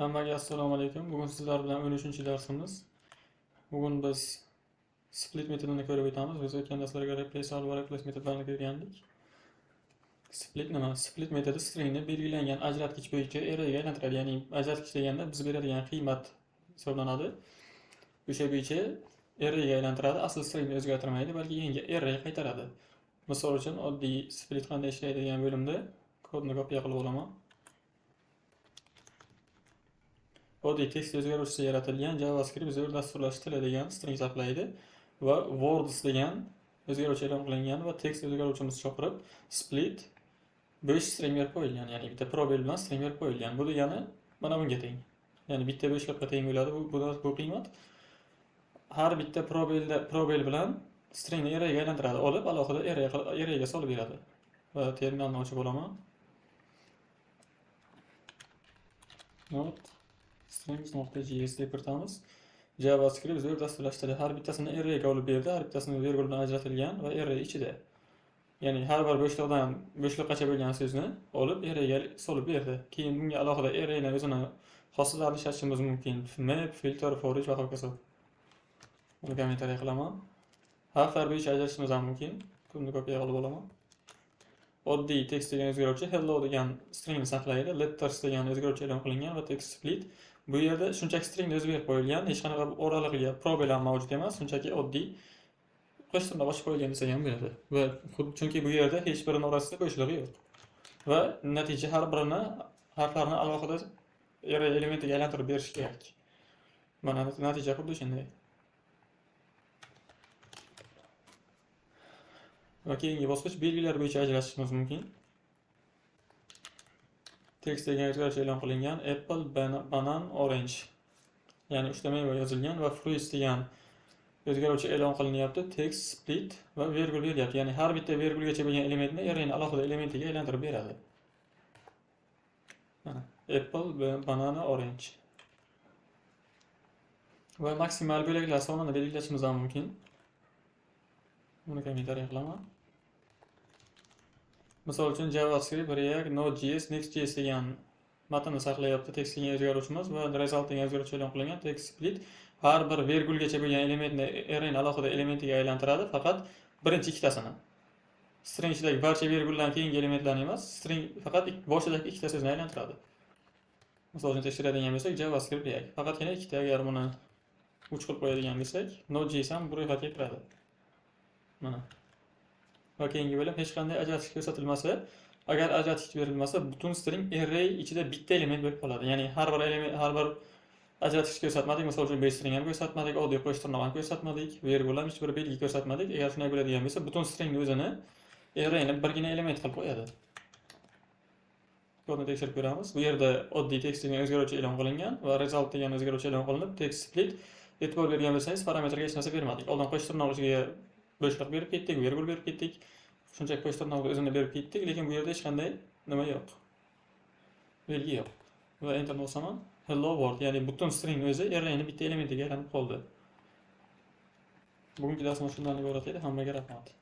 Hammaga assalomu alaykum. Bugun sizlar bilan 13-darsimiz. Bugun biz split metodini ko'rib o'tamiz. Biz o'tgan darslarga replace solve va replace metodlarini ko'rgandik. Split nima? Split metodi stringni belgilangan ajratgich bo'yicha arrayga aylantiradi. Ya'ni ajratgich deganda biz beradigan qiymat hisoblanadi. O'sha bo'yicha arrayga aylantiradi. Asl stringni o'zgartirmaydi, balki yangi array qaytaradi. Misol uchun oddiy split qanday ishlaydi degan bo'limda kodni kopiya qilib olaman. Oddiy tekst o'zgaruvchisi yaratilgan JavaScript zo'r dasturlash tili degan string saqlaydi va words degan o'zgaruvchi e'lon qilingan va tekst o'zgaruvchimiz chaqirib split bo'sh string berib qo'yilgan, ya'ni bitta probel bilan string berib qo'yilgan. Bu degani mana bunga teng. Ya'ni bitta bo'shliqqa teng bo'ladi bu qiymat. Har bitta probel bilan stringni arrayga aylantiradi, olib alohida arrayga solib beradi. Va terminalni ochib olaman. Not strings.js deb kiritamiz. JavaScript zo'r dasturlash tili har bittasini arrayga olib berdi, har bittasini virgul bilan ajratilgan va array ichida. Ya'ni har bir bo'shliqqacha bo'lgan so'zni olib arrayga solib berdi. Keyin bunga alohida arrayni o'zini xossalarini ishlatishimiz mumkin. Map, filter, for each va hokazo. Buni kommentariya qilaman. Harflar bo'yicha ajratishimiz ham mumkin. Buni kopiya qilib olaman. Oddiy text degan o'zgaruvchi hello degan stringni saqlaydi, letters degan o'zgaruvchi e'lon qilingan va text split. Bu yerda shunchaki stringni o'zi berib qo'yilgan, hech qanaqa oraliqga probel ham mavjud emas, shunchaki oddiy qo'shtirnoq ochib qo'yilgan desak ham bo'ladi. Va chunki bu yerda hech birining orasida bo'shliq yo'q. Va natija har birini harflarni alohida array elementiga aylantirib berish kerak. Mana natija xuddi shunday. Va keyingi bosqich belgilar bo'yicha ajratishimiz mumkin. Text degan o'zgaruvchi e'lon qilingan apple, banan, orange. Ya'ni 3 ta meva yozilgan va fruits degan o'zgaruvchi e'lon qilinyapti. Text split va virgul beryapti. Ya'ni har bitta virgulgacha bo'lgan elementni arrayning alohida elementiga aylantirib beradi. Mana apple, banan, orange. Va maksimal bo'laklar sonini belgilashimiz ham mumkin. Buni kommentariya qilaman. Misol uchun JavaScript, React, Node.js, Next.js degan matnni saqlayapti text degan o'zgaruvchimiz va result degan o'zgaruvchi e'lon qilingan text split har bir virgulgacha bo'lgan elementni arrayning alohida elementiga aylantiradi, faqat birinchi ikkitasini. String ichidagi barcha virguldan keyingi elementlarni emas, string faqat boshidagi ikkita so'zni aylantiradi. Misol uchun tekshiradigan bo'lsak, JavaScript, React faqatgina ikkita, agar buni 3 qilib qo'yadigan bo'lsak, Node.js ham bu ro'yxatga kiradi. Mana. Va keyingi bo'lim hech qanday ajratish ko'rsatilmasa, agar ajratish berilmasa, butun string array ichida bitta element bo'lib qoladi. Ya'ni har bir ajratish ko'rsatmadik, misol uchun base string ham ko'rsatmadik, oddiy qo'shtirnoq ham ko'rsatmadik, virgul ham hech bir belgi ko'rsatmadik. Agar shunday bo'ladigan bo'lsa, butun stringni o'zini arrayni birgina element qilib qo'yadi. Kodni tekshirib ko'ramiz. Bu yerda oddiy text degan o'zgaruvchi e'lon qilingan va result degan o'zgaruvchi e'lon qilinib, text split. E'tibor bergan bo'lsangiz, parametrga hech narsa bermadik. Oldin qo'shtirnoq ichiga bo'shliq berib ketdik, virgul berib ketdik. Shunchaki qo'shtirnoqni o'zini berib ketdik, lekin bu yerda hech qanday nima yo'q. Belgi yo'q. Va enter bosaman, hello world, ya'ni butun string o'zi arrayning bitta elementiga aylanib qoldi. Bugungi darsimiz shundan iborat edi. Hammaga rahmat.